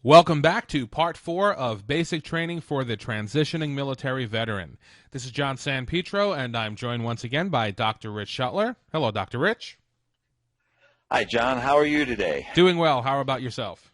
Welcome back to part 4 of Basic Training for the Transitioning Military Veteran. This is John San Pietro, and I'm joined once again by Dr. Rich Shuttler. Hello, Dr. Rich. Hi, John. How are you today? Doing well. How about yourself?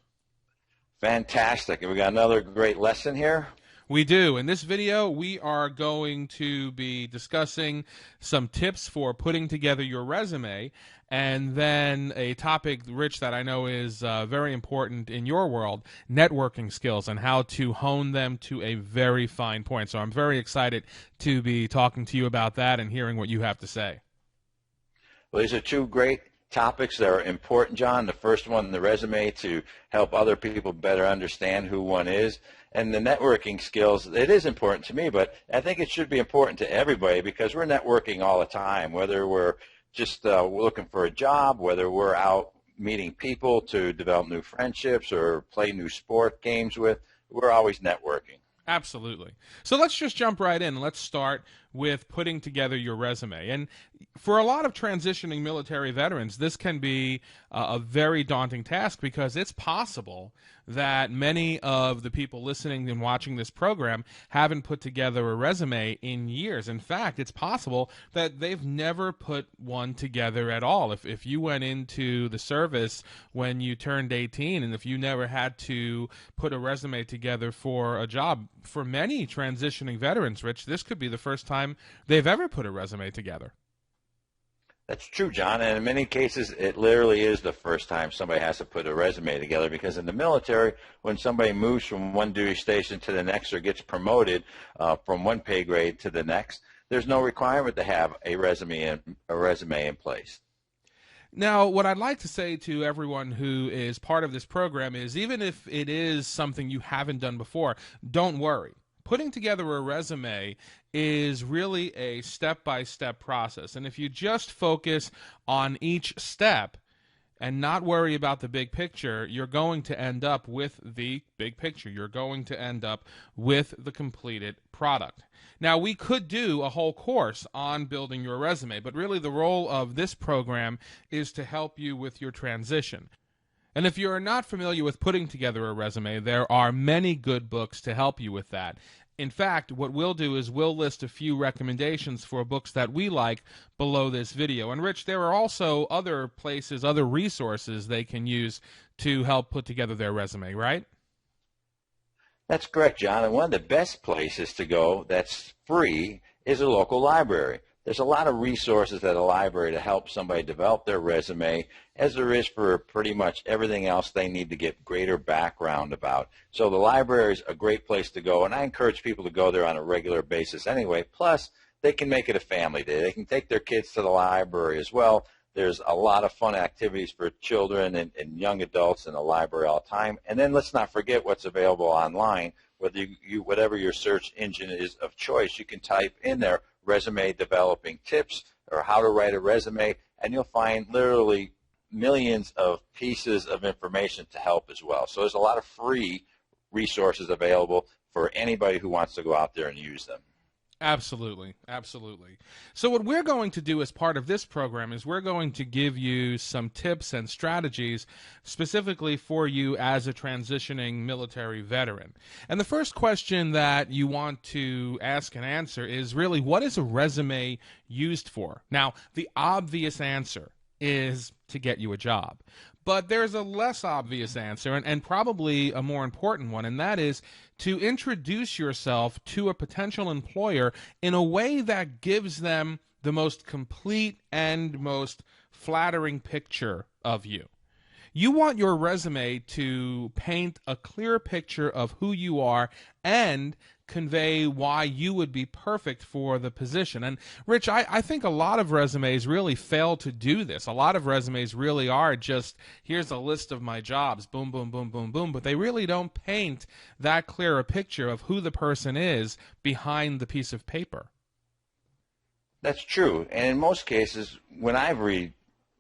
Fantastic. And we got another great lesson here. We do. In this video, we are going to be discussing some tips for putting together your resume, and then a topic, Rich, that I know is very important in your world, networking skills and how to hone them to a very fine point. So I'm very excited to be talking to you about that and hearing what you have to say. Well, these are two great topics that are important, John. The first one, the resume, to help other people better understand who one is. And the networking skills, it is important to me, but I think it should be important to everybody because we're networking all the time, whether we're just looking for a job, whether we're out meeting people to develop new friendships or play new sport games with, we're always networking. Absolutely. So let's just jump right in. Let's start with putting together your resume. And for a lot of transitioning military veterans, this can be a very daunting task because it's possible that many of the people listening and watching this program haven't put together a resume in years. In fact, it's possible that they've never put one together at all. If you went into the service when you turned 18 and if you never had to put a resume together for a job, for many transitioning veterans, Rich, this could be the first time they've ever put a resume together. That's true, John, and in many cases it literally is the first time somebody has to put a resume together because in the military, when somebody moves from one duty station to the next or gets promoted from one pay grade to the next, there's no requirement to have a resume in place. Now, what I'd like to say to everyone who is part of this program is even if it is something you haven't done before, don't worry. Putting together a resume is really a step-by-step process. And if you just focus on each step and not worry about the big picture, you're going to end up with the big picture. You're going to end up with the completed product. Now, we could do a whole course on building your resume, but really the role of this program is to help you with your transition. And if you're not familiar with putting together a resume, there are many good books to help you with that. In fact, what we'll do is we'll list a few recommendations for books that we like below this video. And Rich, there are also other places, other resources they can use to help put together their resume, right? That's correct, John. And one of the best places to go that's free is a local library. There's a lot of resources at a library to help somebody develop their resume, as there is for pretty much everything else they need to get greater background about. So the library is a great place to go, and I encourage people to go there on a regular basis anyway. Plus, they can make it a family day. They can take their kids to the library as well. There's a lot of fun activities for children and young adults in the library all the time. And then let's not forget what's available online. Whatever your search engine is of choice, you can type in there resume developing tips or how to write a resume, and you'll find literally millions of pieces of information to help as well. So there's a lot of free resources available for anybody who wants to go out there and use them. Absolutely, absolutely. So what we're going to do as part of this program is we're going to give you some tips and strategies specifically for you as a transitioning military veteran. And the first question that you want to ask and answer is really, what is a resume used for? Now, the obvious answer is to get you a job. But there's a less obvious answer, and probably a more important one, and that is to introduce yourself to a potential employer in a way that gives them the most complete and most flattering picture of you. You want your resume to paint a clear picture of who you are and convey why you would be perfect for the position. And Rich, I think a lot of resumes really fail to do this. A lot of resumes really are just, here's a list of my jobs, boom, boom, boom, boom, boom, but they really don't paint that clear a picture of who the person is behind the piece of paper. That's true. And in most cases, when I read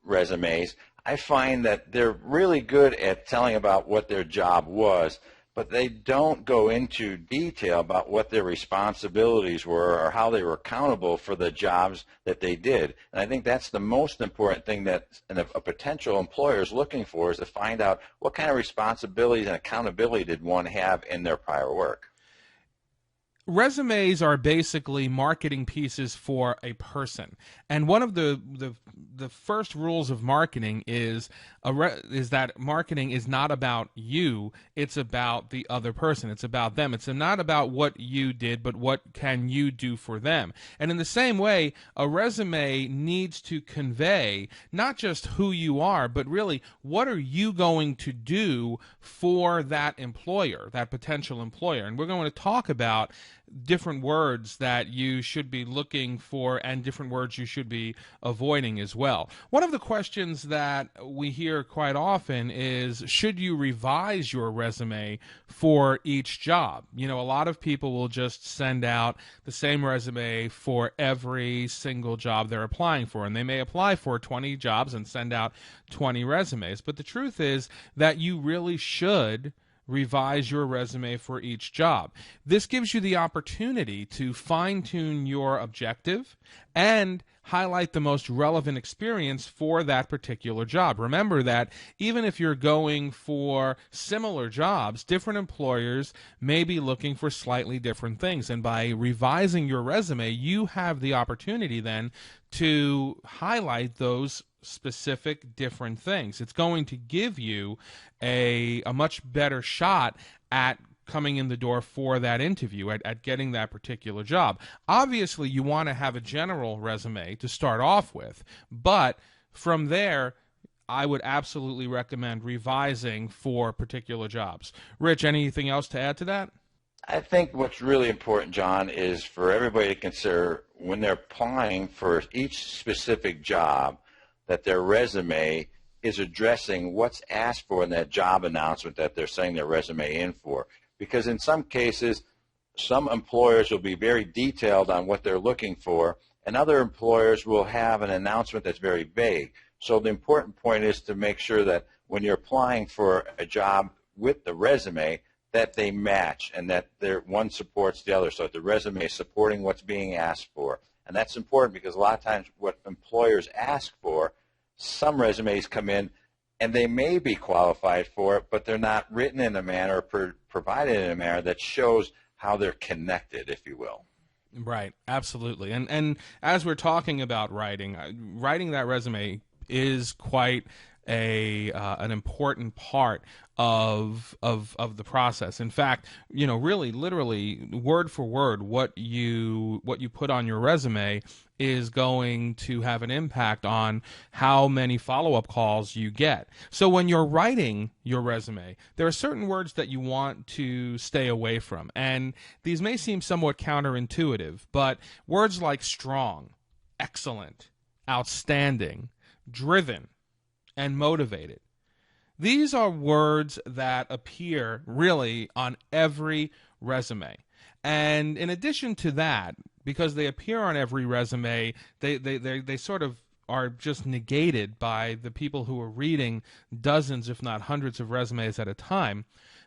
resumes, I find that they're really good at telling about what their job was, but they don't go into detail about what their responsibilities were or how they were accountable for the jobs that they did. And I think that's the most important thing that a potential employer is looking for, is to find out what kind of responsibilities and accountability did one have in their prior work. Resumes are basically marketing pieces for a person, and one of the first rules of marketing is that marketing is not about you; it's about the other person. It's about them. It's not about what you did, but what can you do for them. And in the same way, a resume needs to convey not just who you are, but really what are you going to do for that employer, that potential employer. And we're going to talk about different words that you should be looking for and different words you should be avoiding as well. One of the questions that we hear quite often is, should you revise your resume for each job? You know, a lot of people will just send out the same resume for every single job they're applying for, and they may apply for 20 jobs and send out 20 resumes. But the truth is that you really should revise your resume for each job. This gives you the opportunity to fine-tune your objective and highlight the most relevant experience for that particular job. Remember that even if you're going for similar jobs, different employers may be looking for slightly different things. And by revising your resume, you have the opportunity then to highlight those specific different things. It's going to give you a much better shot at coming in the door for that interview, at getting that particular job. Obviously, you want to have a general resume to start off with, but from there, I would absolutely recommend revising for particular jobs. Rich, anything else to add to that? I think what's really important, John, is for everybody to consider when they're applying for each specific job that their resume is addressing what's asked for in that job announcement that they're sending their resume in for. Because in some cases, some employers will be very detailed on what they're looking for, and other employers will have an announcement that's very vague. So the important point is to make sure that when you're applying for a job with the resume, that they match and that one supports the other, so that the resume is supporting what's being asked for. And that's important because a lot of times what employers ask for, some resumes come in and they may be qualified for it, but they're not written in a manner or provided in a manner that shows how they're connected, if you will. Right, absolutely. And as we're talking about writing that resume is quite an important part of the process. In fact, you know, really, literally, word for word, what you put on your resume is going to have an impact on how many follow-up calls you get. So when you're writing your resume, there are certain words that you want to stay away from, and these may seem somewhat counterintuitive, but words like strong, excellent, outstanding, driven, and motivated. These are words that appear really on every resume. And in addition to that, because they appear on every resume, they sort of are just negated by the people who are reading dozens, if not hundreds of resumes at a time.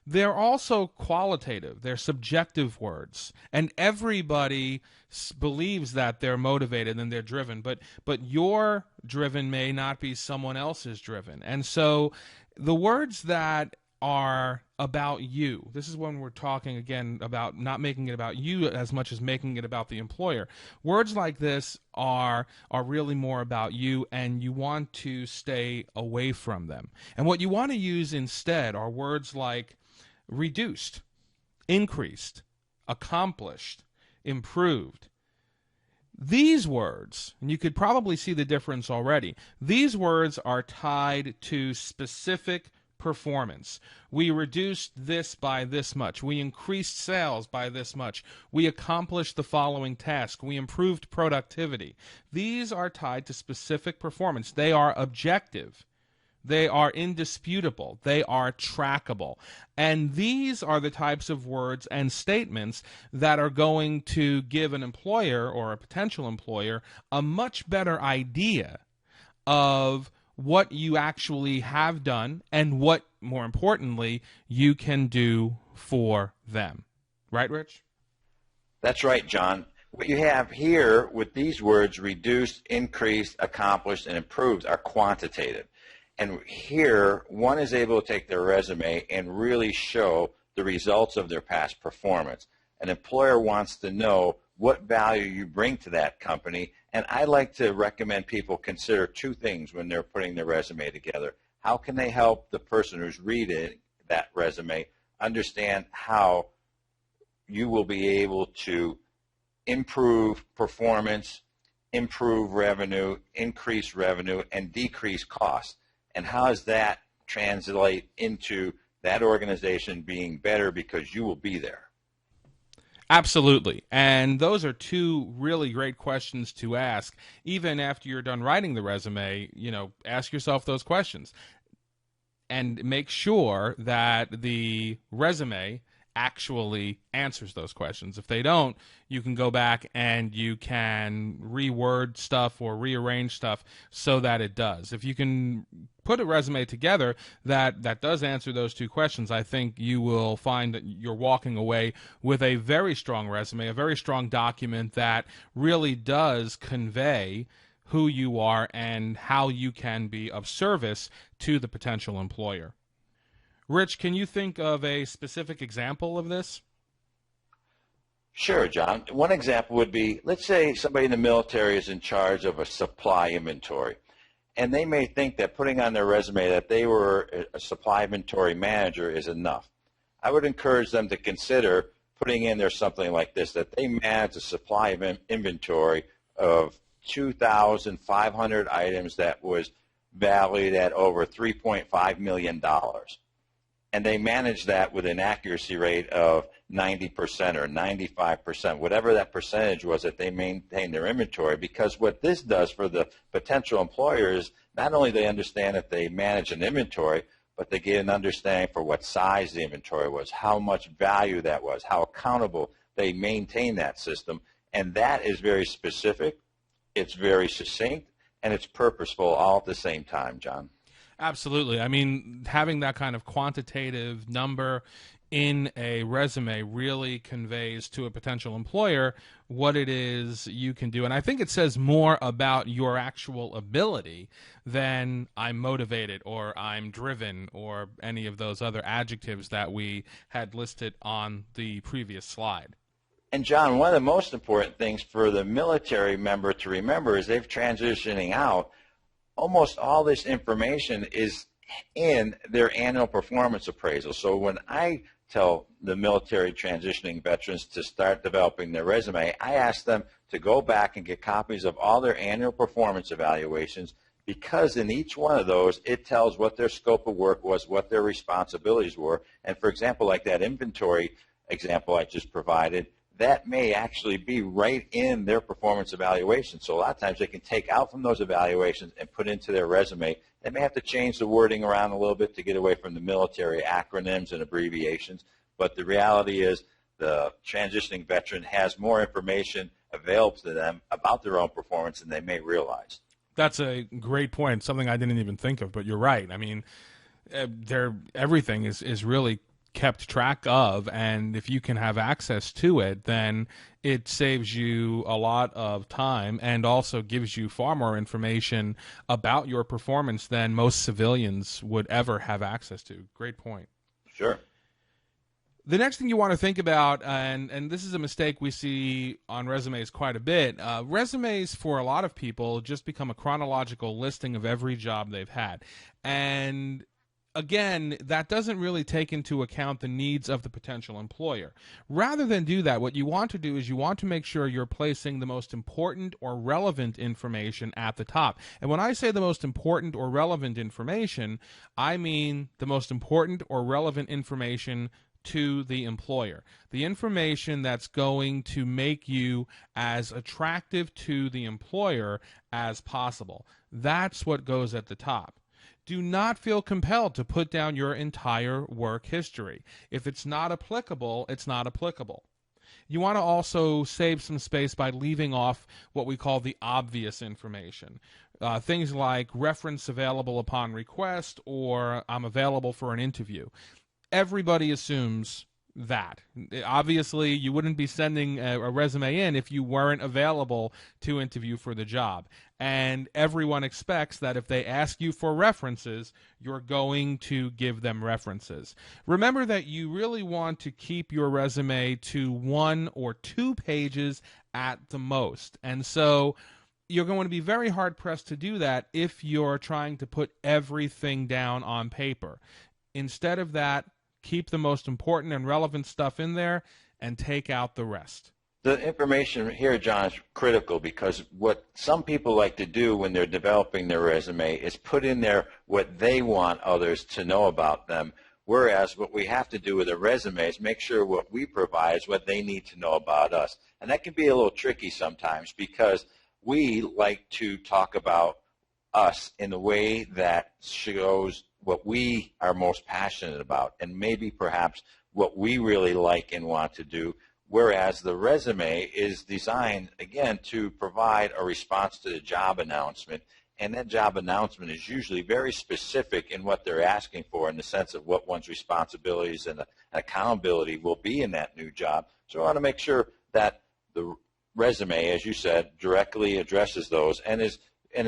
They're also qualitative. They're subjective words. And everybody believes that they're motivated and they're driven, but your driven may not be someone else's driven. And so the words that are about you, this is when we're talking again about not making it about you as much as making it about the employer. Words like this are really more about you, and you want to stay away from them. And what you want to use instead are words like reduced, increased, accomplished, improved. These words, and you could probably see the difference already, these words are tied to specific performance. We reduced this by this much. We increased sales by this much. We accomplished the following task. We improved productivity. These are tied to specific performance. They are objective. They are indisputable. They are trackable. And these are the types of words and statements that are going to give an employer or a potential employer a much better idea of what you actually have done and what, more importantly, you can do for them. Right, Rich? That's right, John. What you have here with these words, reduced, increased, accomplished, and improved, are quantitative. And here, one is able to take their resume and really show the results of their past performance. An employer wants to know what value you bring to that company, and I like to recommend people consider two things when they're putting their resume together. How can they help the person who's reading that resume understand how you will be able to improve performance, improve revenue, increase revenue, and decrease costs? And how does that translate into that organization being better because you will be there? Absolutely. And those are two really great questions to ask. Even after you're done writing the resume, ask yourself those questions and make sure that the resume actually answers those questions. If they don't, you can go back and you can reword stuff or rearrange stuff so that it does. If you can put a resume together that does answer those two questions, I think you will find that you're walking away with a very strong resume, a very strong document that really does convey who you are and how you can be of service to the potential employer. Rich, can you think of a specific example of this? Sure, John. One example would be, let's say somebody in the military is in charge of a supply inventory, and they may think that putting on their resume that they were a supply inventory manager is enough. I would encourage them to consider putting in there something like this, that they manage a supply inventory of 2,500 items that was valued at over $3.5 million. And they manage that with an accuracy rate of 90% or 95%, whatever that percentage was that they maintained their inventory. Because what this does for the potential employers, not only they understand that they manage an inventory, but they get an understanding for what size the inventory was, how much value that was, how accountable they maintain that system. And that is very specific, it's very succinct, and it's purposeful all at the same time, John. Absolutely. I mean, having that kind of quantitative number in a resume really conveys to a potential employer what it is you can do. And I think it says more about your actual ability than I'm motivated or I'm driven or any of those other adjectives that we had listed on the previous slide. And John, one of the most important things for the military member to remember is they're transitioning out. Almost all this information is in their annual performance appraisal. So when I tell the military transitioning veterans to start developing their resume, I ask them to go back and get copies of all their annual performance evaluations, because in each one of those, it tells what their scope of work was, what their responsibilities were. And for example, like that inventory example I just provided, that may actually be right in their performance evaluation. So a lot of times they can take out from those evaluations and put into their resume. They may have to change the wording around a little bit to get away from the military acronyms and abbreviations, but the reality is the transitioning veteran has more information available to them about their own performance than they may realize. That's a great point, something I didn't even think of, but you're right. I mean, everything is really kept track of, and if you can have access to it, then it saves you a lot of time and also gives you far more information about your performance than most civilians would ever have access to. Great point. Sure. The next thing you want to think about, and this is a mistake we see on resumes quite a bit, resumes for a lot of people just become a chronological listing of every job they've had. And again, that doesn't really take into account the needs of the potential employer. Rather than do that, what you want to do is you want to make sure you're placing the most important or relevant information at the top. And when I say the most important or relevant information, I mean the most important or relevant information to the employer. The information that's going to make you as attractive to the employer as possible. That's what goes at the top. Do not feel compelled to put down your entire work history. If it's not applicable, it's not applicable. You want to also save some space by leaving off what we call the obvious information. Things like reference available upon request or I'm available for an interview. Everybody assumes that. Obviously, you wouldn't be sending a resume in if you weren't available to interview for the job. And everyone expects that if they ask you for references, you're going to give them references. Remember that you really want to keep your resume to 1 or 2 pages at the most. And so you're going to be very hard pressed to do that if you're trying to put everything down on paper. Instead of that, keep the most important and relevant stuff in there and take out the rest. The information here, John, is critical because what some people like to do when they're developing their resume is put in there what they want others to know about them, whereas what we have to do with a resume is make sure what we provide is what they need to know about us. And that can be a little tricky sometimes because we like to talk about us in a way that shows what we are most passionate about and maybe perhaps what we really like and want to do, whereas the resume is designed, again, to provide a response to the job announcement, and that job announcement is usually very specific in what they're asking for in the sense of what one's responsibilities and accountability will be in that new job. So we want to make sure that the resume, as you said, directly addresses those and is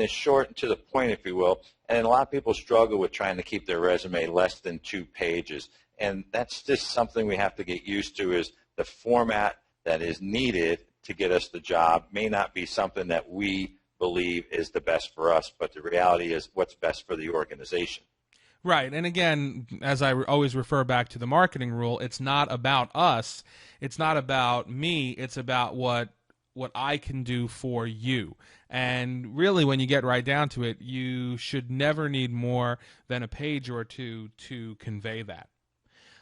short and to the point, if you will. And a lot of people struggle with trying to keep their resume less than 2 pages. And that's just something we have to get used to, is the format that is needed to get us the job may not be something that we believe is the best for us, but the reality is what's best for the organization. Right. And again, as I always refer back to the marketing rule, it's not about us. It's not about me. It's about what I can do for you. And really, when you get right down to it, you should never need more than a page or 2 to convey that.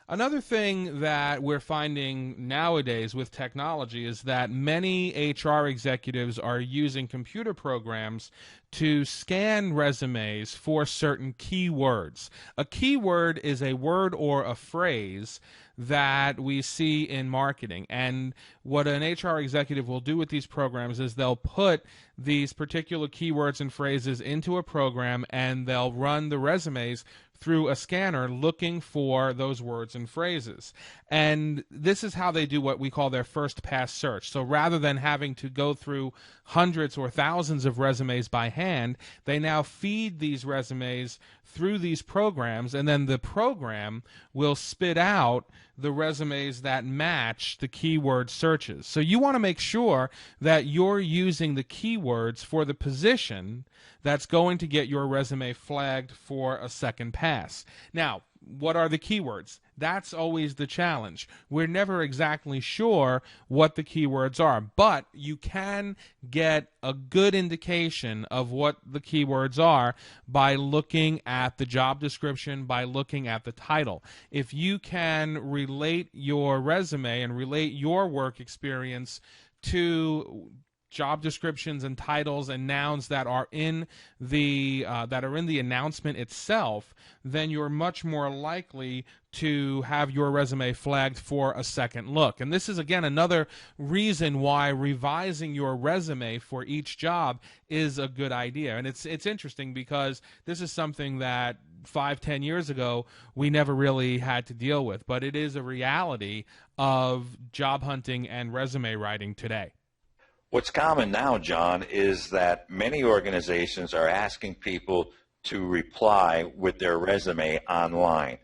Another thing that we're finding nowadays with technology is that many HR executives are using computer programs to scan resumes for certain keywords. A keyword is a word or a phrase that we see in marketing. And what an HR executive will do with these programs is they'll put these particular keywords and phrases into a program, and they'll run the resumes through a scanner looking for those words and phrases. And this is how they do what we call their first pass search. So rather than having to go through hundreds or thousands of resumes by hand, they now feed these resumes through these programs, and then the program will spit out the resumes that match the keyword searches. So you want to make sure that you're using the keywords for the position that's going to get your resume flagged for a second pass. Now, what are the keywords? That's always the challenge. We're never exactly sure what the keywords are, but you can get a good indication of what the keywords are by looking at the job description, by looking at the title. If you can relate your resume and relate your work experience to job descriptions and titles and nouns that are in the announcement itself, then you're much more likely to have your resume flagged for a second look. And this is, again, another reason why revising your resume for each job is a good idea. And it's interesting because this is something that 5-10 years ago we never really had to deal with, but it is a reality of job hunting and resume writing today. What's common now, John, is that many organizations are asking people to reply with their resume online.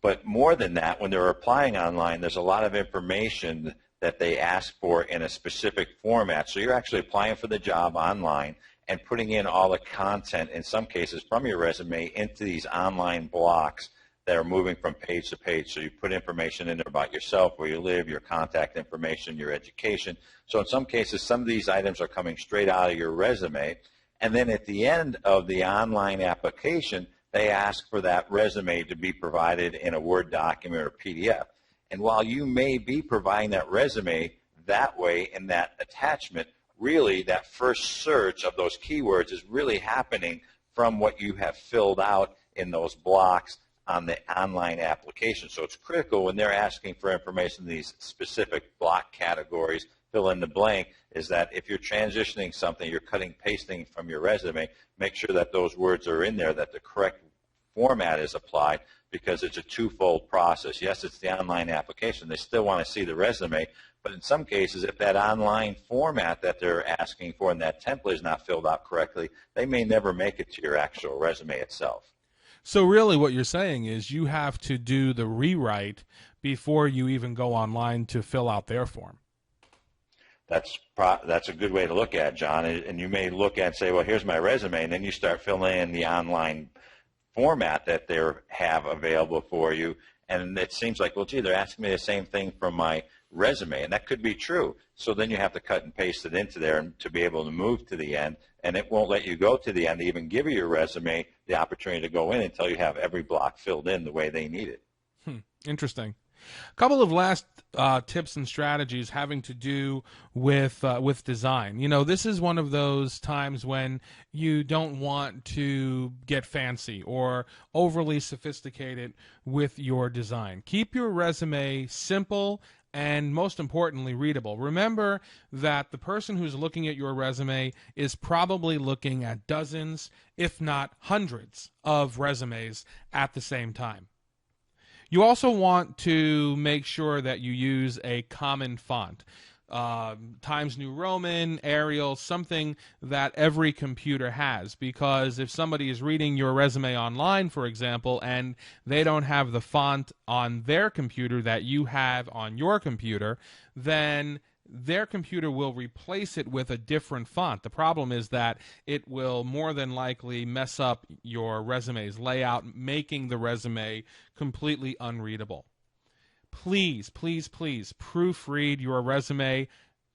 But more than that, when they're applying online, there's a lot of information that they ask for in a specific format. So you're actually applying for the job online and putting in all the content, in some cases from your resume, into these online blocks that are moving from page to page. So you put information in there about yourself, where you live, your contact information, your education. So in some cases, some of these items are coming straight out of your resume. And then at the end of the online application, they ask for that resume to be provided in a Word document or PDF. And while you may be providing that resume that way in that attachment, really that first search of those keywords is really happening from what you have filled out in those blocks on the online application. So it's critical when they're asking for information in these specific block categories, fill in the blank, is that if you're transitioning something, you're cutting, pasting from your resume, make sure that those words are in there, that the correct format is applied, because it's a twofold process. Yes, it's the online application. They still want to see the resume, but in some cases, if that online format that they're asking for and that template is not filled out correctly, they may never make it to your actual resume itself. So really what you're saying is you have to do the rewrite before you even go online to fill out their form. That's a good way to look at it, John. And you may look at and say, well, here's my resume, and then you start filling in the online format that they have available for you, and it seems like, well, gee, they're asking me the same thing from my resume, and that could be true. So then you have to cut and paste it into there to be able to move to the end, and it won't let you go to the end to even give you your resume the opportunity to go in until you have every block filled in the way they need it. Interesting. A couple of last tips and strategies having to do with design. You know, this is one of those times when you don't want to get fancy or overly sophisticated with your design. Keep your resume simple and, most importantly, readable. Remember that the person who's looking at your resume is probably looking at dozens, if not hundreds, of resumes at the same time. You also want to make sure that you use a common font. Times New Roman, Arial, something that every computer has, because if somebody is reading your resume online, for example, and they don't have the font on their computer that you have on your computer, then their computer will replace it with a different font. The problem is that it will more than likely mess up your resume's layout, making the resume completely unreadable. Please, please, please proofread your resume,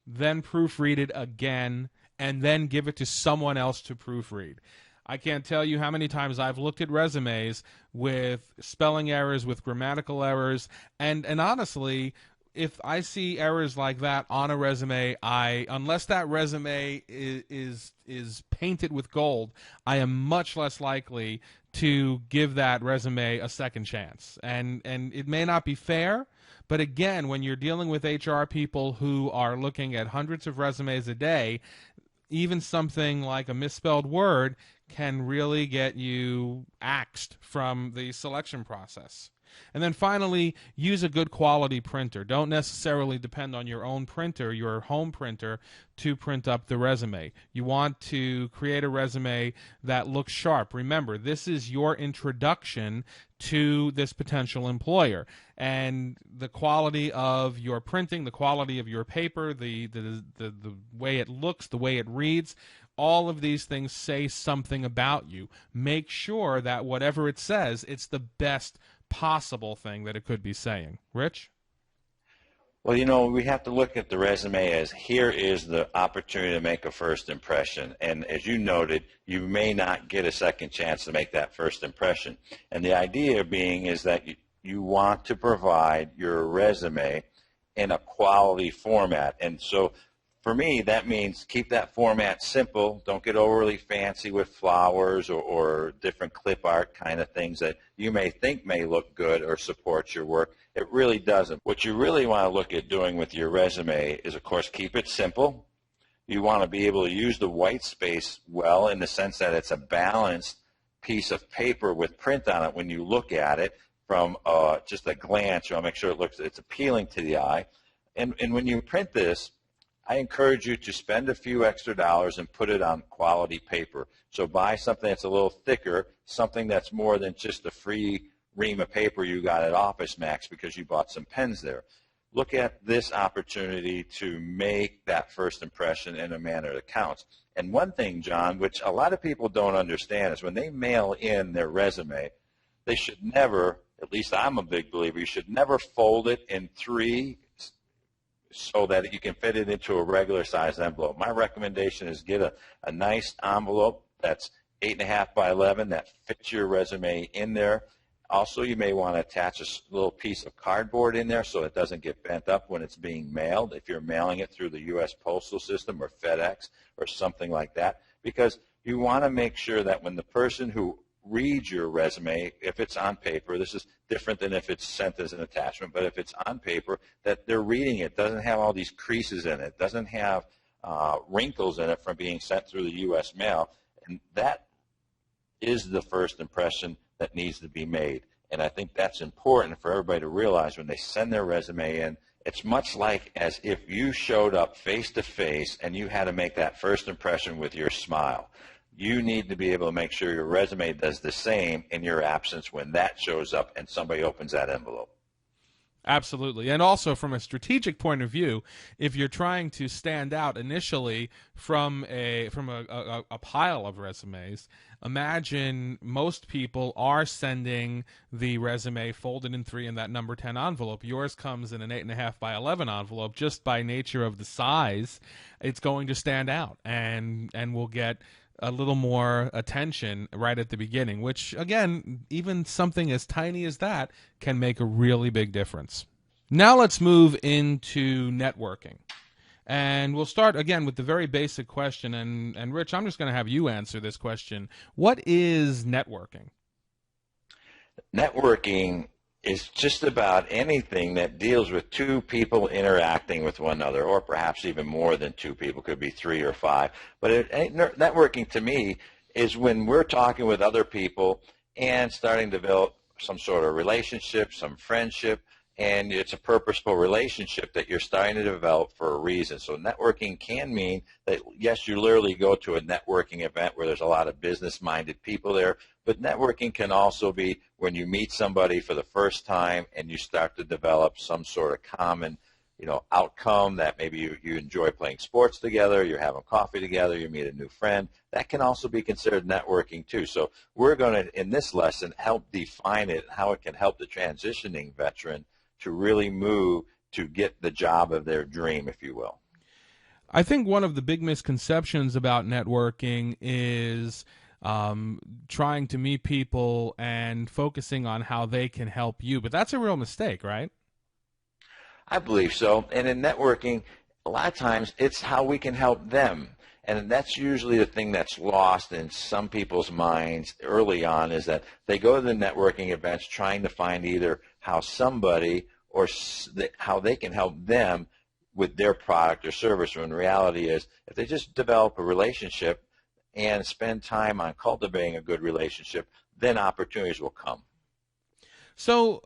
then proofread it again, and then give it to someone else to proofread. I can't tell you how many times I've looked at resumes with spelling errors, with grammatical errors, and honestly, if I see errors like that on a resume, unless that resume is painted with gold, I am much less likely to give that resume a second chance. And it may not be fair, but again, when you're dealing with HR people who are looking at hundreds of resumes a day, even something like a misspelled word can really get you axed from the selection process. And then finally, use a good quality printer. Don't necessarily depend on your own printer, your home printer, to print up the resume. You want to create a resume that looks sharp. Remember, this is your introduction to this potential employer. And the quality of your printing, the quality of your paper, the way it looks, the way it reads, all of these things say something about you. Make sure that whatever it says, it's the best possible thing that it could be saying. Rich? Well, you know, we have to look at the resume as here is the opportunity to make a first impression. And as you noted, you may not get a second chance to make that first impression. And the idea being is that you want to provide your resume in a quality format. And so for me, that means keep that format simple. Don't get overly fancy with flowers or different clip art kind of things that you may think may look good or support your work. It really doesn't. What you really want to look at doing with your resume is, of course, keep it simple. You want to be able to use the white space well in the sense that it's a balanced piece of paper with print on it when you look at it from just a glance. You want to make sure it's appealing to the eye. And when you print this, I encourage you to spend a few extra dollars and put it on quality paper. So buy something that's a little thicker, something that's more than just a free ream of paper you got at Office Max because you bought some pens there. Look at this opportunity to make that first impression in a manner that counts. And one thing, John, which a lot of people don't understand is when they mail in their resume, they should never, at least I'm a big believer, you should never fold it in three so that you can fit it into a regular size envelope. My recommendation is get a nice envelope that's 8.5 by 11 that fits your resume in there. Also, you may want to attach a little piece of cardboard in there so it doesn't get bent up when it's being mailed, if you're mailing it through the U.S. Postal System or FedEx or something like that, because you want to make sure that when the person who reads your resume, if it's on paper, this is different than if it's sent as an attachment, but if it's on paper, that they're reading it, doesn't have all these creases in it, doesn't have wrinkles in it from being sent through the U.S. mail, and that is the first impression that needs to be made. And I think that's important for everybody to realize when they send their resume in. It's much like as if you showed up face to face and you had to make that first impression with your smile. You need to be able to make sure your resume does the same in your absence when that shows up and somebody opens that envelope. Absolutely. And also from a strategic point of view, if you're trying to stand out initially from a pile of resumes, imagine most people are sending the resume folded in 3 in that number 10 envelope. Yours comes in an 8.5 by 11 envelope. Just by nature of the size, it's going to stand out and will get a little more attention right at the beginning, which, again, even something as tiny as that can make a really big difference. Now let's move into networking. And we'll start, again, with the very basic question. And Rich, I'm just going to have you answer this question. What is networking? Networking is just about anything that deals with two people interacting with one another, or perhaps even more than two people, could be 3 or 5. But networking to me is when we're talking with other people and starting to develop some sort of relationship, some friendship, and it's a purposeful relationship that you're starting to develop for a reason. So networking can mean that, yes, you literally go to a networking event where there's a lot of business-minded people there, but networking can also be when you meet somebody for the first time and you start to develop some sort of common, outcome, that maybe you enjoy playing sports together, you're having coffee together, you meet a new friend. That can also be considered networking too. So we're going to, in this lesson, help define it, how it can help the transitioning veteran to really move to get the job of their dream, if you will. I think one of the big misconceptions about networking is trying to meet people and focusing on how they can help you. But that's a real mistake, right? I believe so. And in networking, a lot of times it's how we can help them. And that's usually the thing that's lost in some people's minds early on, is that they go to the networking events trying to find either how somebody or how they can help them with their product or service, when reality is if they just develop a relationship and spend time on cultivating a good relationship, then opportunities will come. So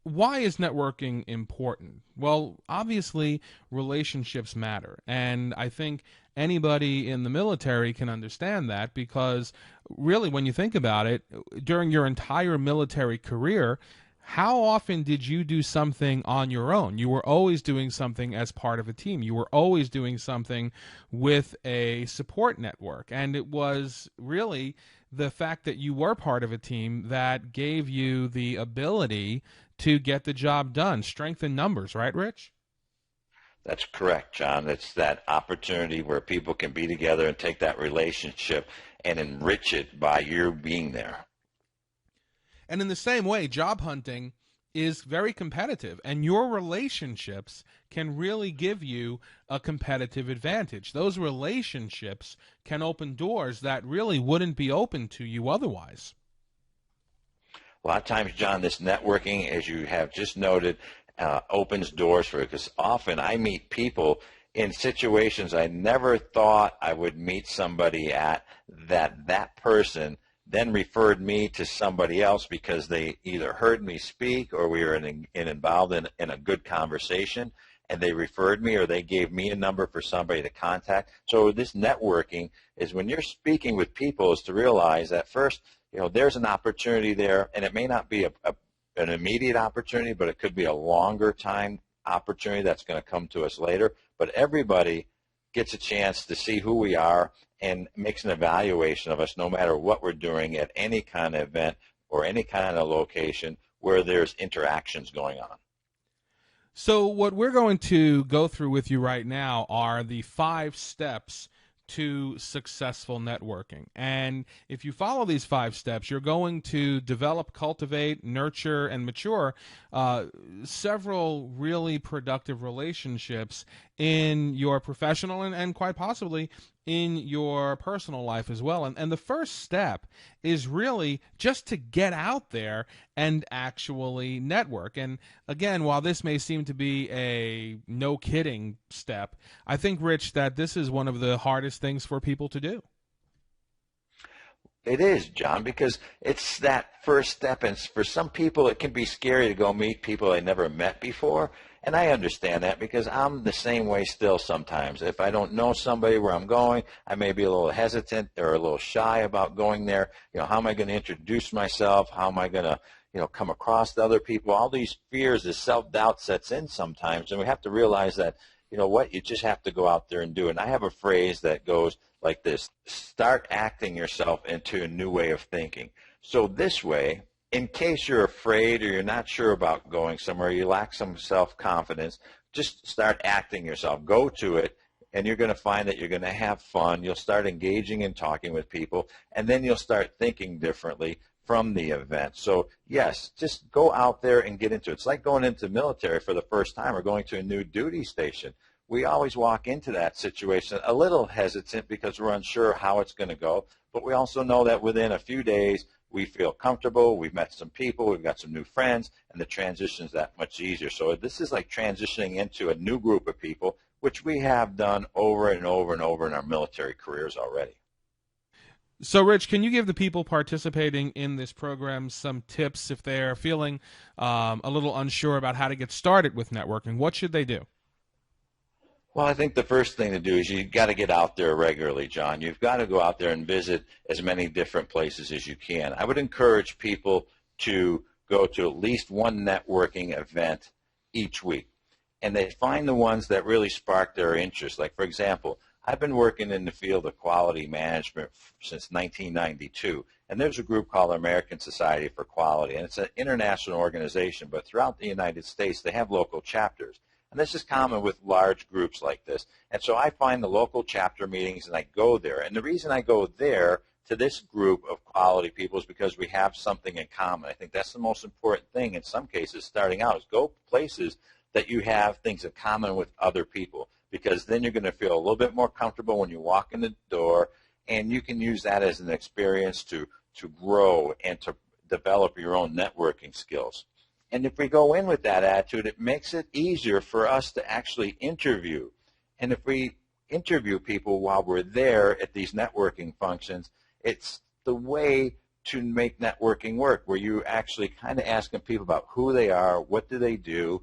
why is networking important? Well, obviously, relationships matter. And I think anybody in the military can understand that, because really, when you think about it, during your entire military career, how often did you do something on your own? You were always doing something as part of a team. You were always doing something with a support network. And it was really the fact that you were part of a team that gave you the ability to get the job done. Strength in numbers, right, Rich? That's correct, John. It's that opportunity where people can be together and take that relationship and enrich it by your being there. And in the same way, job hunting is very competitive, and your relationships can really give you a competitive advantage. Those relationships can open doors that really wouldn't be open to you otherwise. A lot of times, John, this networking, as you have just noted, opens doors for it, because often I meet people in situations I never thought I would meet somebody at, that person then referred me to somebody else because they either heard me speak or we were involved in a good conversation, and they referred me or they gave me a number for somebody to contact. So this networking is when you're speaking with people, is to realize that first, there's an opportunity there, and it may not be an immediate opportunity, but it could be a longer time opportunity that's going to come to us later. But everybody gets a chance to see who we are and makes an evaluation of us no matter what we're doing at any kind of event or any kind of location where there's interactions going on. So what we're going to go through with you right now are the 5 steps to successful networking. And if you follow these 5 steps, you're going to develop, cultivate, nurture, and mature several really productive relationships in your professional and quite possibly in your personal life as well. And the first step is really just to get out there and actually network. And again, while this may seem to be a no kidding step, I think, Rich, that this is one of the hardest things for people to do. It is, John, because it's that first step. And for some people, it can be scary to go meet people they never met before. And I understand that because I'm the same way still sometimes. If I don't know somebody where I'm going, I may be a little hesitant or a little shy about going there. How am I going to introduce myself? How am I going to, come across to other people? All these fears, this self-doubt sets in sometimes. And we have to realize that, you just have to go out there and do it. And I have a phrase that goes like this: start acting yourself into a new way of thinking. So this way, in case you're afraid or you're not sure about going somewhere, you lack some self-confidence, just start acting yourself. Go to it, and you're going to find that you're going to have fun. You'll start engaging and talking with people, and then you'll start thinking differently from the event. So, yes, just go out there and get into it. It's like going into the military for the first time or going to a new duty station. We always walk into that situation a little hesitant because we're unsure how it's going to go, but we also know that within a few days we feel comfortable, we've met some people, we've got some new friends, and the transition is that much easier. So this is like transitioning into a new group of people, which we have done over and over and over in our military careers already. So, Rich, can you give the people participating in this program some tips if they're feeling a little unsure about how to get started with networking? What should they do? Well, I think the first thing to do is you've got to get out there regularly, John. You've got to go out there and visit as many different places as you can. I would encourage people to go to at least one networking event each week, and they find the ones that really spark their interest. Like, for example, I've been working in the field of quality management since 1992, and there's a group called the American Society for Quality, and it's an international organization, but throughout the United States, they have local chapters. And this is common with large groups like this. And so I find the local chapter meetings and I go there. And the reason I go there to this group of quality people is because we have something in common. I think that's the most important thing in some cases starting out, is go places that you have things in common with other people, because then you're going to feel a little bit more comfortable when you walk in the door, and you can use that as an experience to grow and to develop your own networking skills. And if we go in with that attitude, it makes it easier for us to actually interview. And if we interview people while we're there at these networking functions, it's the way to make networking work, where you actually kind of asking people about who they are, what do they do,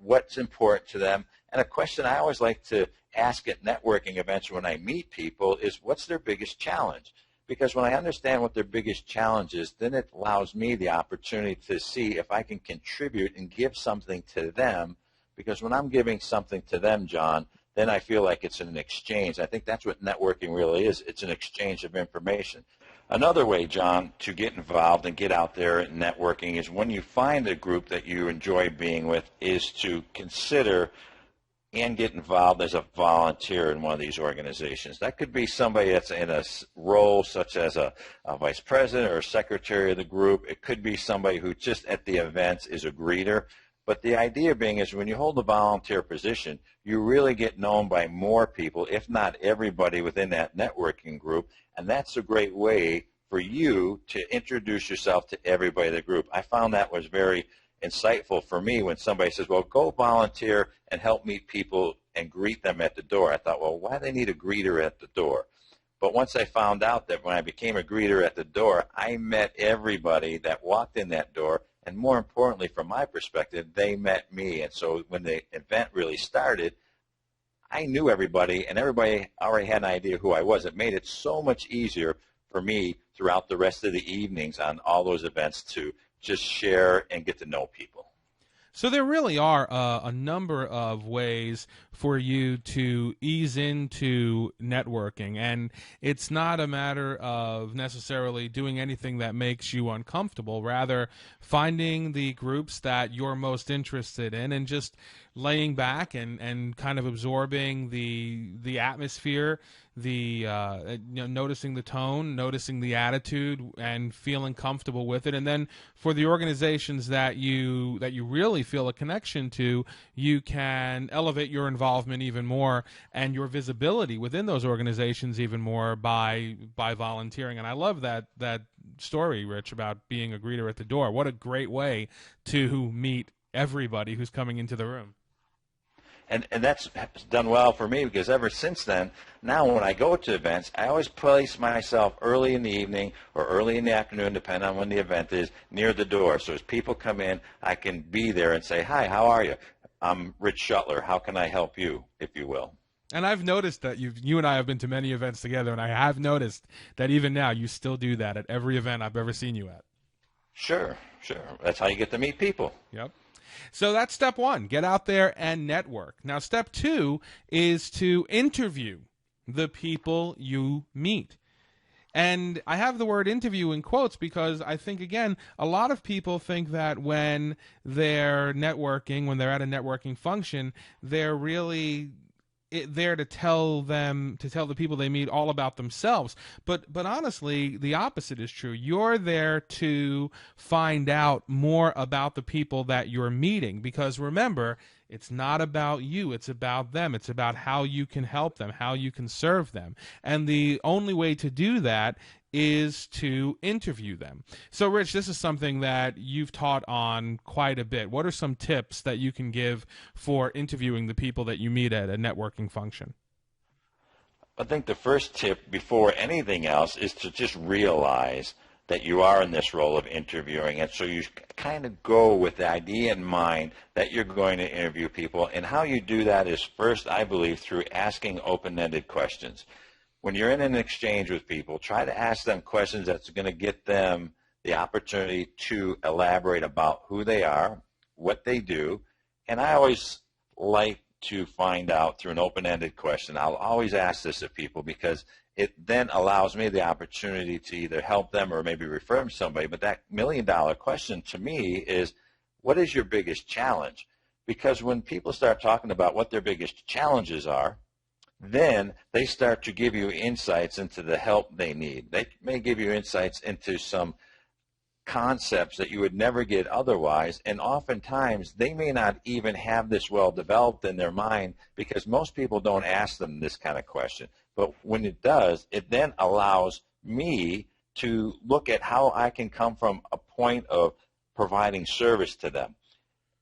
what's important to them. And a question I always like to ask at networking events when I meet people is, what's their biggest challenge? Because when I understand what their biggest challenge is, then it allows me the opportunity to see if I can contribute and give something to them. Because when I'm giving something to them, John, then I feel like it's an exchange. I think that's what networking really is. It's an exchange of information. Another way, John, to get involved and get out there in networking is when you find a group that you enjoy being with, is to consider and get involved as a volunteer in one of these organizations. That could be somebody that's in a role such as a vice president or a secretary of the group. It could be somebody who just at the events is a greeter. But the idea being is when you hold a volunteer position, you really get known by more people, if not everybody within that networking group. And that's a great way for you to introduce yourself to everybody in the group. I found that was very insightful for me when somebody says, well, go volunteer and help meet people and greet them at the door. I thought, well, why do they need a greeter at the door? But once I found out that when I became a greeter at the door, I met everybody that walked in that door, and more importantly, from my perspective, they met me. And so when the event really started, I knew everybody, and everybody already had an idea who I was. It made it so much easier for me throughout the rest of the evenings on all those events to just share and get to know people. So there really are a number of ways for you to ease into networking, and it's not a matter of necessarily doing anything that makes you uncomfortable, rather finding the groups that you're most interested in and just laying back and kind of absorbing the atmosphere, noticing the tone, noticing the attitude, and feeling comfortable with it. And then for the organizations that you really feel a connection to, you can elevate your involvement even more and your visibility within those organizations even more by volunteering. And I love that story, Rich, about being a greeter at the door. What a great way to meet everybody who's coming into the room. And that's done well for me because ever since then, now when I go to events, I always place myself early in the evening or early in the afternoon, depending on when the event is, near the door. So as people come in, I can be there and say, hi, how are you? I'm Rich Shuttler. How can I help you, if you will? And I've noticed that you and I have been to many events together, and I have noticed that even now you still do that at every event I've ever seen you at. Sure, sure. That's how you get to meet people. Yep. So that's step one, get out there and network. Now, step two is to interview the people you meet. And I have the word interview in quotes because I think, again, a lot of people think that when they're networking, when they're at a networking function, they're really there to tell the people they meet all about themselves. But honestly, the opposite is true. You're there to find out more about the people that you're meeting, because remember, it's not about you, it's about them. It's about how you can help them, how you can serve them. And the only way to do that is to interview them. So, Rich, this is something that you've taught on quite a bit. What are some tips that you can give for interviewing the people that you meet at a networking function? I think the first tip before anything else is to just realize that you are in this role of interviewing, and so you kind of go with the idea in mind that you're going to interview people. And how you do that is first, I believe, through asking open-ended questions. When you're in an exchange with people, try to ask them questions that's going to get them the opportunity to elaborate about who they are, what they do. And I always like to find out through an open-ended question. I'll always ask this of people because it then allows me the opportunity to either help them or maybe refer them to somebody. But that million-dollar question to me is, what is your biggest challenge? Because when people start talking about what their biggest challenges are, then they start to give you insights into the help they need. They may give you insights into some concepts that you would never get otherwise, and oftentimes they may not even have this well developed in their mind because most people don't ask them this kind of question. But when it does, it then allows me to look at how I can come from a point of providing service to them.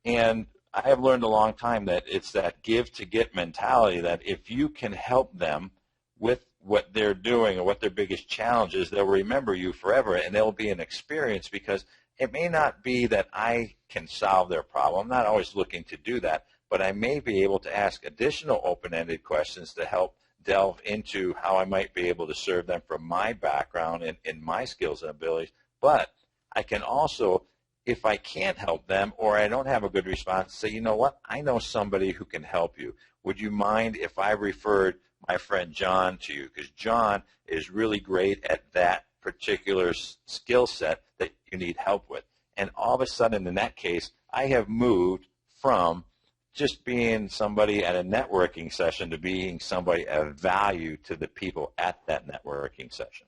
And I have learned a long time that it's that give to get mentality, that if you can help them with what they're doing or what their biggest challenge is, they'll remember you forever, and they'll be an experience, because it may not be that I can solve their problem. I'm not always looking to do that, but I may be able to ask additional open-ended questions to help delve into how I might be able to serve them from my background and my skills and abilities. But I can also, if I can't help them or I don't have a good response, say, you know what, I know somebody who can help you. Would you mind if I referred my friend John to you? Because John is really great at that particular skill set that you need help with. And all of a sudden, in that case, I have moved from just being somebody at a networking session to being somebody of value to the people at that networking session.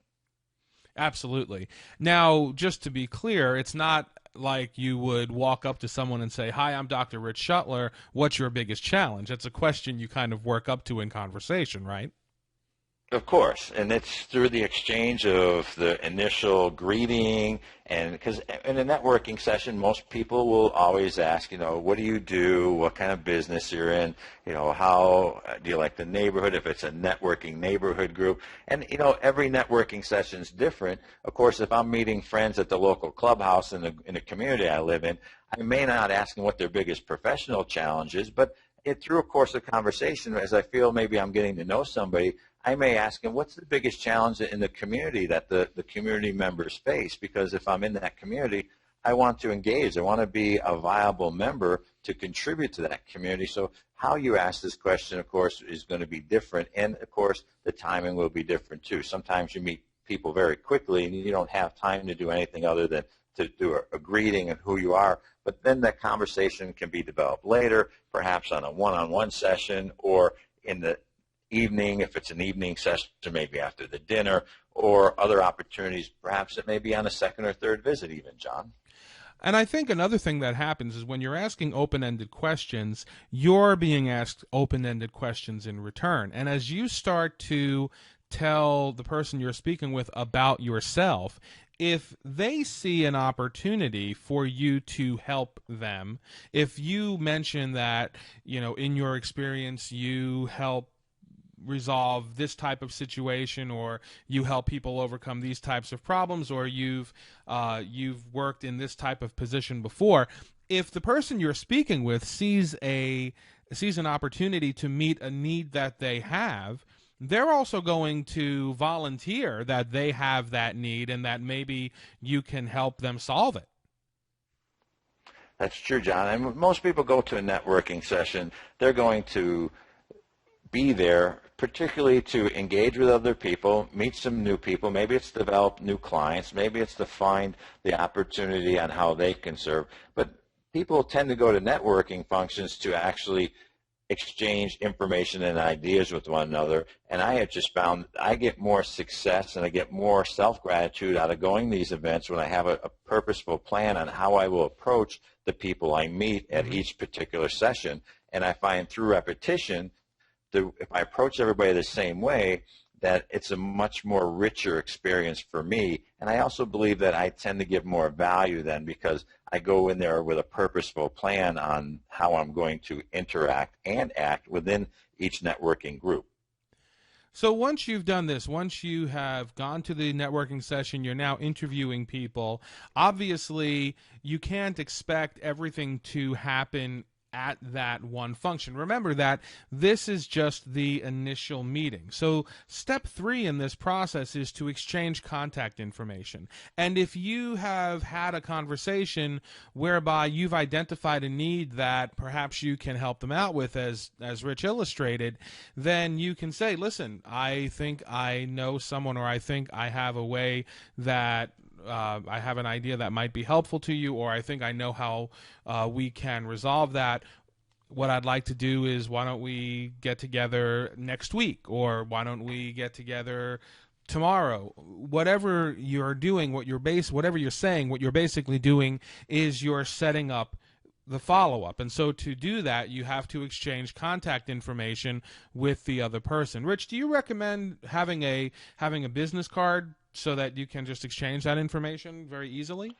Absolutely. Now, just to be clear, it's not like you would walk up to someone and say, hi, I'm Dr. Rich Shuttler. What's your biggest challenge? It's a question you kind of work up to in conversation, right? Of course, and it's through the exchange of the initial greeting, and because in a networking session, most people will always ask, you know, what do you do, what kind of business you're in, you know, how do you like the neighborhood, if it's a networking neighborhood group, and, you know, every networking session is different. Of course, if I'm meeting friends at the local clubhouse in the community I live in, I may not ask them what their biggest professional challenge is, but through a course of conversation, as I feel maybe I'm getting to know somebody, I may ask them, what's the biggest challenge in the community that the community members face? Because if I'm in that community, I want to engage. I want to be a viable member to contribute to that community. So how you ask this question, of course, is going to be different. And, of course, the timing will be different, too. Sometimes you meet people very quickly, and you don't have time to do anything other than to do a greeting of who you are. But then that conversation can be developed later, perhaps on a one-on-one session, or in the evening, if it's an evening session, maybe after the dinner, or other opportunities. Perhaps it may be on a second or third visit even, John. And I think another thing that happens is when you're asking open-ended questions, you're being asked open-ended questions in return. And as you start to tell the person you're speaking with about yourself, if they see an opportunity for you to help them, if you mention that, in your experience, you help resolve this type of situation, or you help people overcome these types of problems, or you've worked in this type of position before, if the person you're speaking with sees an opportunity to meet a need that they have, they're also going to volunteer that they have that need and that maybe you can help them solve it. That's true, John. And most people go to a networking session, they're going to be there particularly to engage with other people, meet some new people. Maybe it's to develop new clients. Maybe it's to find the opportunity on how they can serve. But people tend to go to networking functions to actually exchange information and ideas with one another. And I have just found I get more success and I get more self-gratitude out of going to these events when I have a purposeful plan on how I will approach the people I meet at each particular session. And I find through repetition, if I approach everybody the same way, that it's a much more richer experience for me. And I also believe that I tend to give more value then because I go in there with a purposeful plan on how I'm going to interact and act within each networking group. So once you've done this, once you have gone to the networking session, you're now interviewing people. Obviously, you can't expect everything to happen at that one function. Remember that this is just the initial meeting. So step 3 in this process is to exchange contact information. And if you have had a conversation whereby you've identified a need that perhaps you can help them out with, as Rich illustrated, then you can say, listen, I think I know someone, or I think I have a way that I have an idea that might be helpful to you, or I think I know how we can resolve that. What I'd like to do is, why don't we get together next week, or why don't we get together tomorrow? Whatever you're doing, whatever you're saying, what you're basically doing is you're setting up the follow-up. And so to do that, you have to exchange contact information with the other person. Rich, do you recommend having a business card so that you can just exchange that information very easily?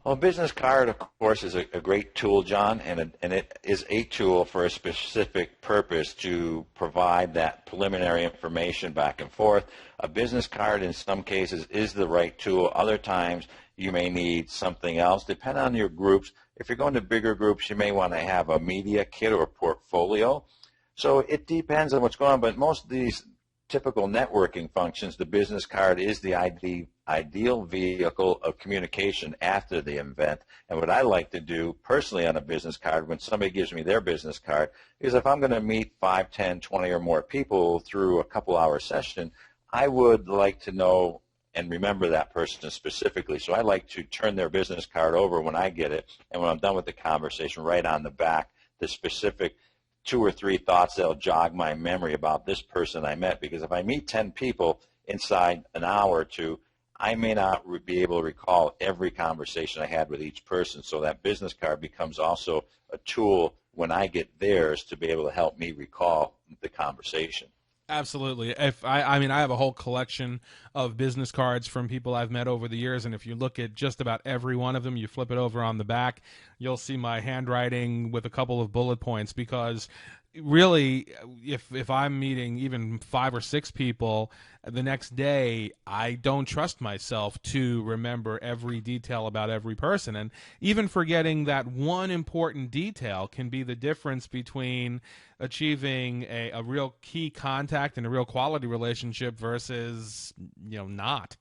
Well, a business card, of course, is a great tool, John, and it is a tool for a specific purpose to provide that preliminary information back and forth. A business card, in some cases, is the right tool. Other times, you may need something else. Depending on your groups, if you're going to bigger groups, you may want to have a media kit or portfolio. So it depends on what's going on, but most of these typical networking functions, the business card is the ideal vehicle of communication after the event. And what I like to do personally on a business card, when somebody gives me their business card, is if I'm going to meet 5, 10, 20 or more people through a couple-hour session, I would like to know and remember that person specifically. So I like to turn their business card over when I get it, and when I'm done with the conversation, write on the back the specific 2 or 3 thoughts that'll jog my memory about this person I met, because if I meet 10 people inside an hour or two, I may not be able to recall every conversation I had with each person. So that business card becomes also a tool when I get theirs to be able to help me recall the conversation. Absolutely. If I mean, I have a whole collection of business cards from people I've met over the years, and if you look at just about every one of them, you flip it over on the back, you'll see my handwriting with a couple of bullet points, because really, if I'm meeting even 5 or 6 people the next day, I don't trust myself to remember every detail about every person. And even forgetting that one important detail can be the difference between achieving a real key contact and a real quality relationship versus, not.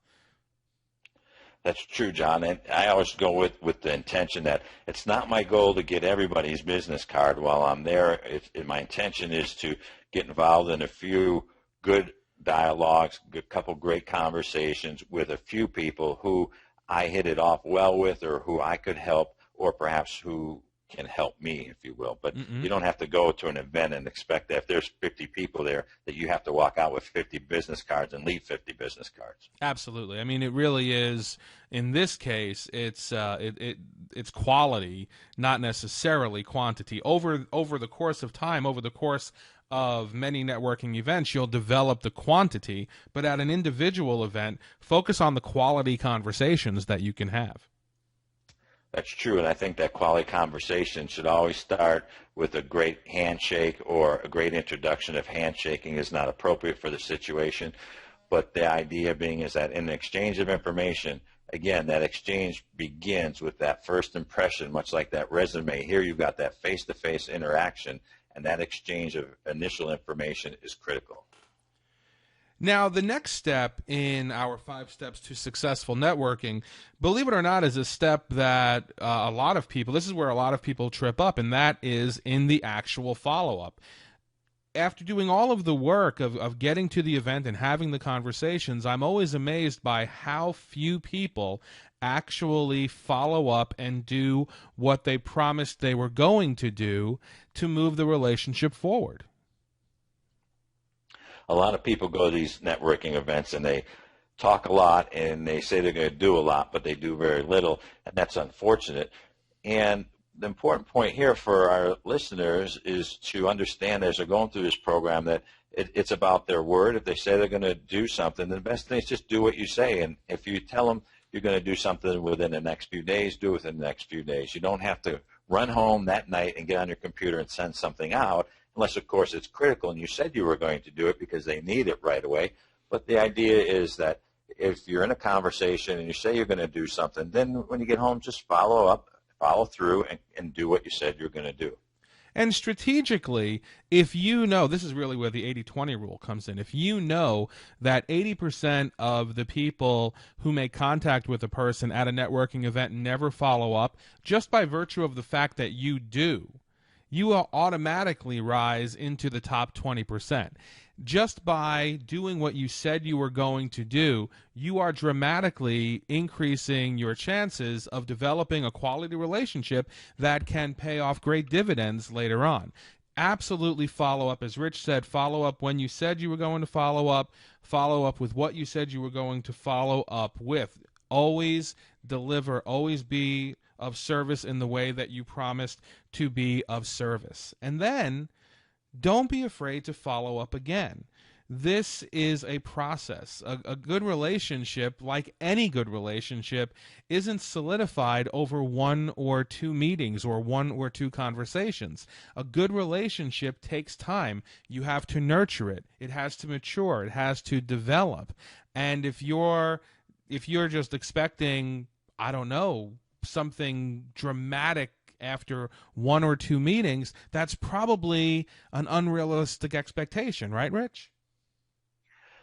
That's true, John, and I always go with the intention that it's not my goal to get everybody's business card while I'm there. My intention is to get involved in a few good dialogues, a couple great conversations with a few people who I hit it off well with, or who I could help, or perhaps who can help me, if you will. But Mm-mm. you don't have to go to an event and expect that if there's 50 people there that you have to walk out with 50 business cards and leave 50 business cards. Absolutely. I mean, it really is. In this case, it's quality, not necessarily quantity. Over the course of time, over the course of many networking events, you'll develop the quantity. But at an individual event, focus on the quality conversations that you can have. That's true, and I think that quality conversation should always start with a great handshake, or a great introduction. If handshaking is not appropriate for the situation. But the idea being is that in the exchange of information, again, that exchange begins with that first impression, much like that resume. Here you've got that face-to-face interaction, and that exchange of initial information is critical. Now, the next step in our 5 steps to successful networking, believe it or not, is a step that a lot of people, this is where a lot of people trip up, and that is in the actual follow-up. After doing all of the work of getting to the event and having the conversations, I'm always amazed by how few people actually follow up and do what they promised they were going to do to move the relationship forward. A lot of people go to these networking events and they talk a lot and they say they're going to do a lot, but they do very little, and that's unfortunate. And the important point here for our listeners is to understand as they're going through this program that it's about their word. If they say they're going to do something, the best thing is just do what you say. And if you tell them you're going to do something within the next few days, do it within the next few days. You don't have to run home that night and get on your computer and send something out, unless, of course, it's critical and you said you were going to do it because they need it right away. But the idea is that if you're in a conversation and you say you're going to do something, then when you get home, just follow up, follow through, and do what you said you're going to do. And strategically, if you know, this is really where the 80-20 rule comes in. If you know that 80% of the people who make contact with a person at a networking event never follow up, just by virtue of the fact that you do, you will automatically rise into the top 20%. Just by doing what you said you were going to do, you are dramatically increasing your chances of developing a quality relationship that can pay off great dividends later on. Absolutely follow up. As Rich said, follow up when you said you were going to follow up with what you said you were going to follow up with. Always deliver, always be of service in the way that you promised to be of service. And then don't be afraid to follow up again. This is a process. A good relationship, like any good relationship, isn't solidified over 1 or 2 meetings or 1 or 2 conversations. A good relationship takes time. You have to nurture it. It has to mature. It has to develop. And if you're just expecting, I don't know, something dramatic after 1 or 2 meetings, that's probably an unrealistic expectation, right, Rich?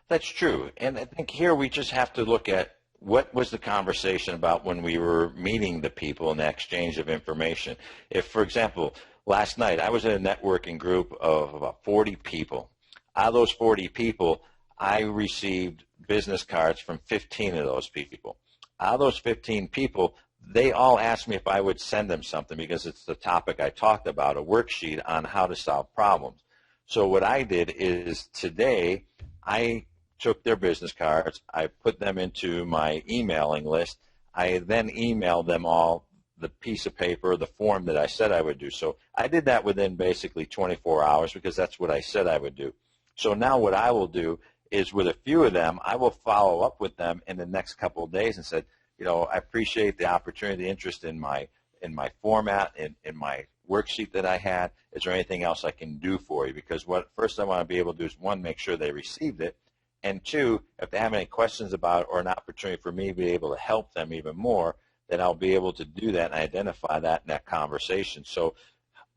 That's true. And I think here we just have to look at what was the conversation about when we were meeting the people in the exchange of information. If, for example, last night I was in a networking group of about 40 people. Out of those 40 people, I received business cards from 15 of those people. Out of those 15 people, they all asked me if I would send them something because it's the topic I talked about, a worksheet on how to solve problems. So what I did is today I took their business cards, I put them into my emailing list, I then emailed them all the piece of paper, the form that I said I would do. So I did that within basically 24 hours because that's what I said I would do. So now what I will do is with a few of them, I will follow up with them in the next couple of days and said, you know, I appreciate the opportunity, the interest in my format, in my worksheet that I had. Is there anything else I can do for you? Because what first I want to be able to do is, 1, make sure they received it, and 2, if they have any questions about it or an opportunity for me to be able to help them even more, then I'll be able to do that and identify that in that conversation. So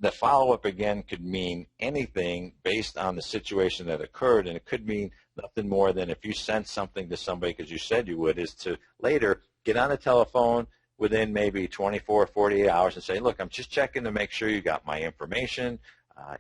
the follow-up, again, could mean anything based on the situation that occurred, and it could mean nothing more than if you sent something to somebody because you said you would, is to later get on the telephone within maybe 24, 48 hours and say, look, I'm just checking to make sure you got my information.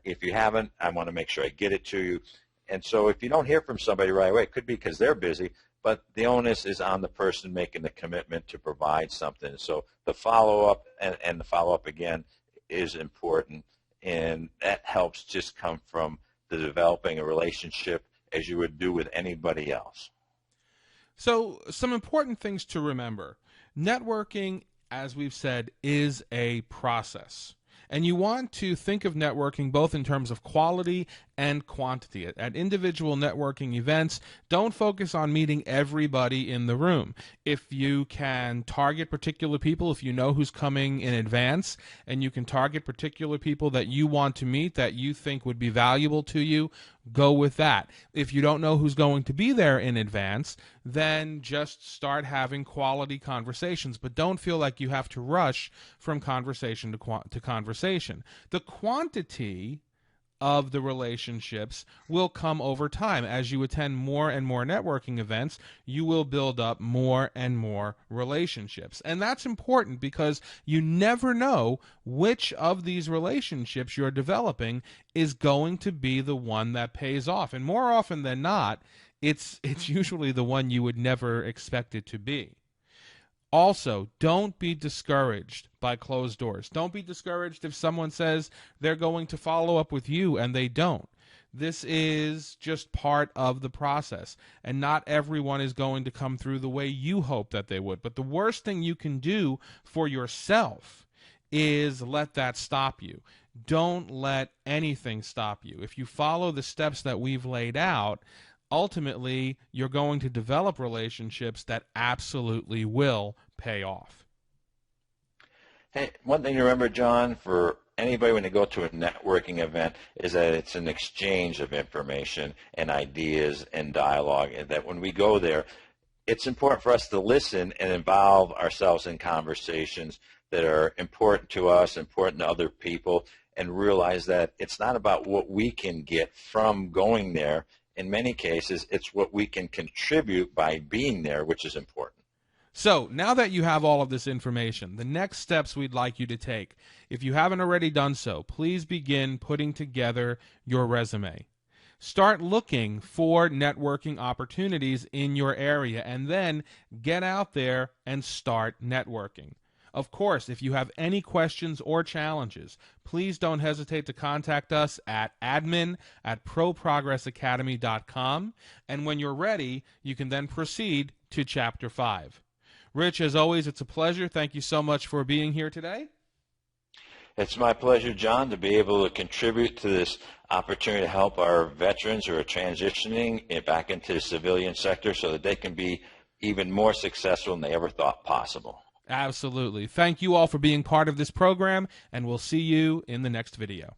If you haven't, I want to make sure I get it to you. And so if you don't hear from somebody right away, it could be because they're busy, but the onus is on the person making the commitment to provide something. So the follow-up and the follow-up again is important, and that helps just come from the developing a relationship as you would do with anybody else. So, some important things to remember. Networking, as we've said, is a process. And you want to think of networking both in terms of quality and quantity. At individual networking events, don't focus on meeting everybody in the room. If you can target particular people, if you know who's coming in advance, and you can target particular people that you want to meet that you think would be valuable to you, go with that. If you don't know who's going to be there in advance, then just start having quality conversations. But don't feel like you have to rush from conversation to conversation. The quantity of the relationships will come over time. As you attend more and more networking events, you will build up more and more relationships. And that's important because you never know which of these relationships you're developing is going to be the one that pays off. And more often than not, it's usually the one you would never expect it to be. Also, don't be discouraged by closed doors. Don't be discouraged if someone says they're going to follow up with you and they don't. This is just part of the process, and not everyone is going to come through the way you hope that they would. But the worst thing you can do for yourself is let that stop you. Don't let anything stop you. If you follow the steps that we've laid out, ultimately, you're going to develop relationships that absolutely will pay off. Hey, one thing to remember, John, for anybody when they go to a networking event is that it's an exchange of information and ideas and dialogue, and that when we go there, it's important for us to listen and involve ourselves in conversations that are important to us, important to other people, and realize that it's not about what we can get from going there. In many cases, it's what we can contribute by being there, which is important. So now that you have all of this information, the next steps we'd like you to take, if you haven't already done so, please begin putting together your resume. Start looking for networking opportunities in your area, and then get out there and start networking. Of course, if you have any questions or challenges, please don't hesitate to contact us at admin@proprogressacademy.com. And when you're ready, you can then proceed to Chapter 5. Rich, as always, it's a pleasure. Thank you so much for being here today. It's my pleasure, John, to be able to contribute to this opportunity to help our veterans who are transitioning back into the civilian sector so that they can be even more successful than they ever thought possible. Absolutely. Thank you all for being part of this program, and we'll see you in the next video.